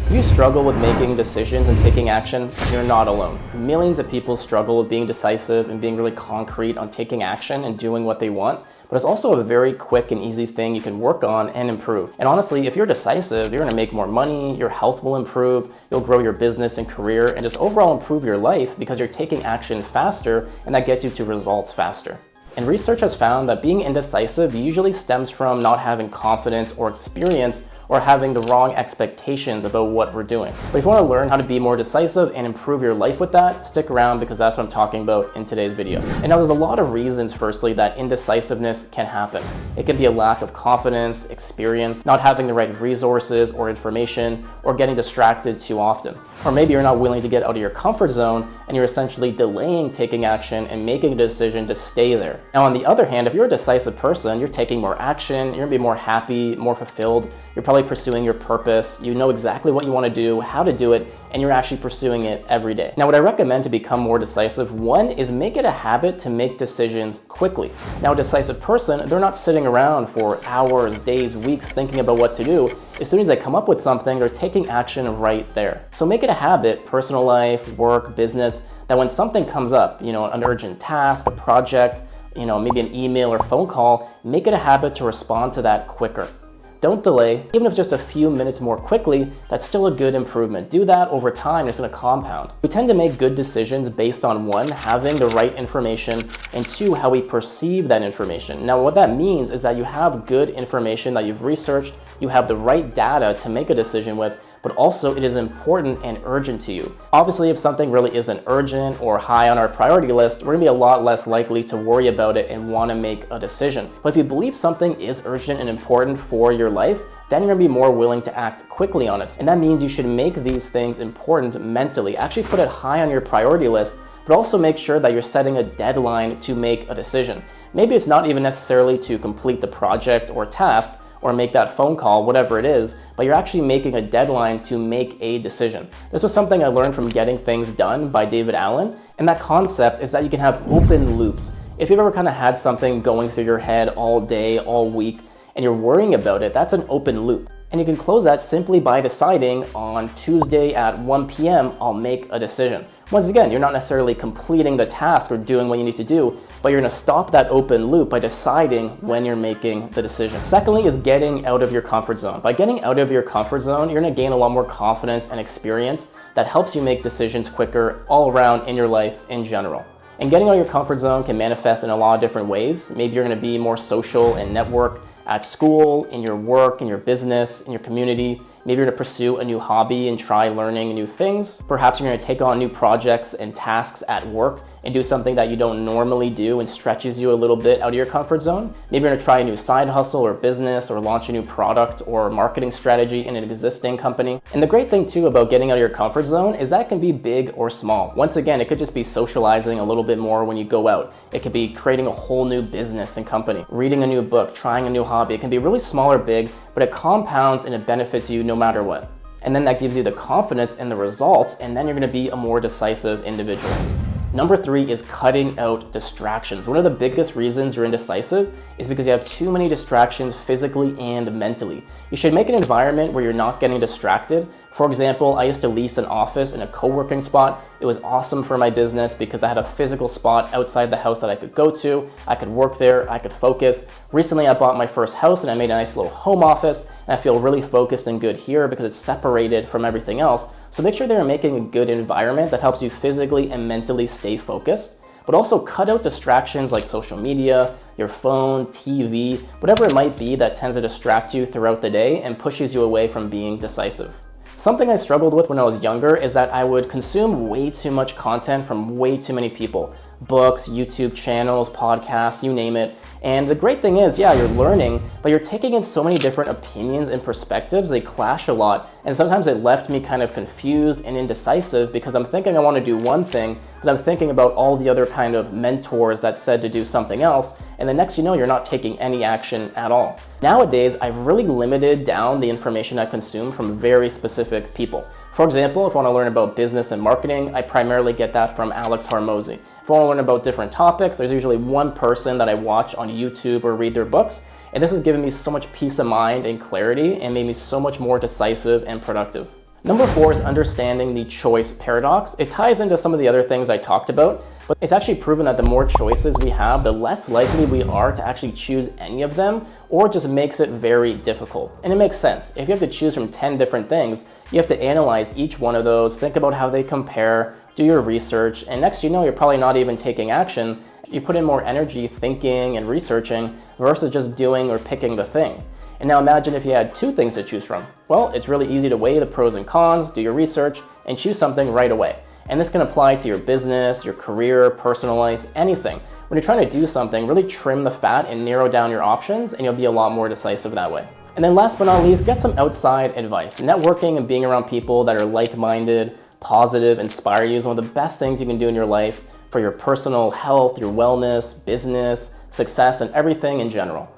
If you struggle with making decisions and taking action, you're not alone. Millions of people struggle with being decisive and being really concrete on taking action and doing what they want. But it's also a very quick and easy thing you can work on and improve. And honestly, if you're decisive, you're gonna make more money, your health will improve, you'll grow your business and career, and just overall improve your life because you're taking action faster, and that gets you to results faster. And research has found that being indecisive usually stems from not having confidence or experience or having the wrong expectations about what we're doing. But if you want to learn how to be more decisive and improve your life with that, stick around because that's what I'm talking about in today's video. And now there's a lot of reasons, firstly, that indecisiveness can happen. It can be a lack of confidence, experience, not having the right resources or information, or getting distracted too often. Or maybe you're not willing to get out of your comfort zone and you're essentially delaying taking action and making a decision to stay there. Now, on the other hand, if you're a decisive person, you're taking more action, you're gonna be more happy, more fulfilled, you're probably pursuing your purpose, you know exactly what you want to do, how to do it, and you're actually pursuing it every day. Now, what I recommend to become more decisive, one, is make it a habit to make decisions quickly. Now, a decisive person, they're not sitting around for hours, days, weeks thinking about what to do. As soon as they come up with something, they're taking action right there. So make it a habit, personal life, work, business, that when something comes up, an urgent task, a project, maybe an email or phone call, make it a habit to respond to that quicker. Don't delay. Even if just a few minutes more quickly, that's still a good improvement. Do that over time, it's gonna compound. We tend to make good decisions based on, one, having the right information, and two, how we perceive that information. Now, what that means is that you have good information that you've researched, you have the right data to make a decision with, but also it is important and urgent to you. Obviously, if something really isn't urgent or high on our priority list, we're gonna be a lot less likely to worry about it and wanna make a decision. But if you believe something is urgent and important for your life, then you're gonna be more willing to act quickly on it. And that means you should make these things important mentally. Actually put it high on your priority list, but also make sure that you're setting a deadline to make a decision. Maybe it's not even necessarily to complete the project or task, or make that phone call, whatever it is, but you're actually making a deadline to make a decision. This was something I learned from Getting Things Done by David Allen, and that concept is that you can have open loops. If you've ever kind of had something going through your head all day, all week, and you're worrying about it, that's an open loop. And you can close that simply by deciding on Tuesday at 1 p.m., I'll make a decision. Once again, you're not necessarily completing the task or doing what you need to do, but you're gonna stop that open loop by deciding when you're making the decision. Secondly is getting out of your comfort zone. By getting out of your comfort zone, you're gonna gain a lot more confidence and experience that helps you make decisions quicker all around in your life in general. And getting out of your comfort zone can manifest in a lot of different ways. Maybe you're gonna be more social and network at school, in your work, in your business, in your community. Maybe you're gonna pursue a new hobby and try learning new things. Perhaps you're gonna take on new projects and tasks at work and do something that you don't normally do and stretches you a little bit out of your comfort zone. Maybe you're gonna try a new side hustle or business or launch a new product or marketing strategy in an existing company. And the great thing too about getting out of your comfort zone is that can be big or small. Once again, it could just be socializing a little bit more when you go out. It could be creating a whole new business and company, reading a new book, trying a new hobby. It can be really small or big, but it compounds and it benefits you no matter what. And then that gives you the confidence in the results, and then you're gonna be a more decisive individual. Number 3 is cutting out distractions. One of the biggest reasons you're indecisive is because you have too many distractions physically and mentally. You should make an environment where you're not getting distracted. For example, I used to lease an office in a co-working spot. It was awesome for my business because I had a physical spot outside the house that I could go to. I could work there, I could focus. Recently, I bought my first house and I made a nice little home office, and I feel really focused and good here because it's separated from everything else. So make sure that you're making a good environment that helps you physically and mentally stay focused, but also cut out distractions like social media, your phone, TV, whatever it might be that tends to distract you throughout the day and pushes you away from being decisive. Something I struggled with when I was younger is that I would consume way too much content from way too many people. Books, YouTube channels, podcasts, you name it. And the great thing is, yeah, you're learning, but you're taking in so many different opinions and perspectives, they clash a lot. And sometimes it left me kind of confused and indecisive because I'm thinking I want to do one thing, but I'm thinking about all the other kind of mentors that said to do something else. And the next you know, you're not taking any action at all. Nowadays, I've really limited down the information I consume from very specific people. For example, if I want to learn about business and marketing, I primarily get that from Alex Hormozi. If I want to learn about different topics, there's usually one person that I watch on YouTube or read their books. And this has given me so much peace of mind and clarity and made me so much more decisive and productive. Number 4 is understanding the choice paradox. It ties into some of the other things I talked about, but it's actually proven that the more choices we have, the less likely we are to actually choose any of them, or it just makes it very difficult. And it makes sense. If you have to choose from 10 different things, you have to analyze each one of those, think about how they compare, do your research, and next you know, you're probably not even taking action. You put in more energy thinking and researching versus just doing or picking the thing. And now imagine if you had 2 things to choose from. Well, it's really easy to weigh the pros and cons, do your research, and choose something right away. And this can apply to your business, your career, personal life, anything. When you're trying to do something, really trim the fat and narrow down your options, and you'll be a lot more decisive that way. And then last but not least, get some outside advice. Networking and being around people that are like-minded, positive, inspire you is one of the best things you can do in your life for your personal health, your wellness, business, success, and everything in general.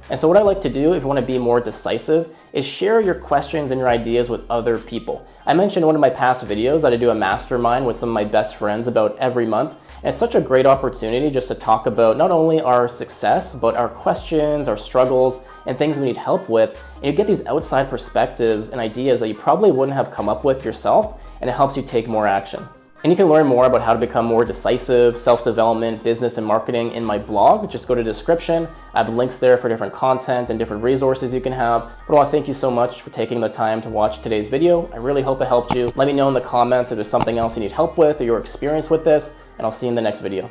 And so what I like to do if you want to be more decisive is share your questions and your ideas with other people. I mentioned in one of my past videos that I do a mastermind with some of my best friends about every month. And it's such a great opportunity just to talk about not only our success, but our questions, our struggles, and things we need help with. And you get these outside perspectives and ideas that you probably wouldn't have come up with yourself, and it helps you take more action. And you can learn more about how to become more decisive, self-development, business, and marketing in my blog. Just go to the description. I have links there for different content and different resources you can have. But I want to thank you so much for taking the time to watch today's video. I really hope it helped you. Let me know in the comments if there's something else you need help with or your experience with this, and I'll see you in the next video.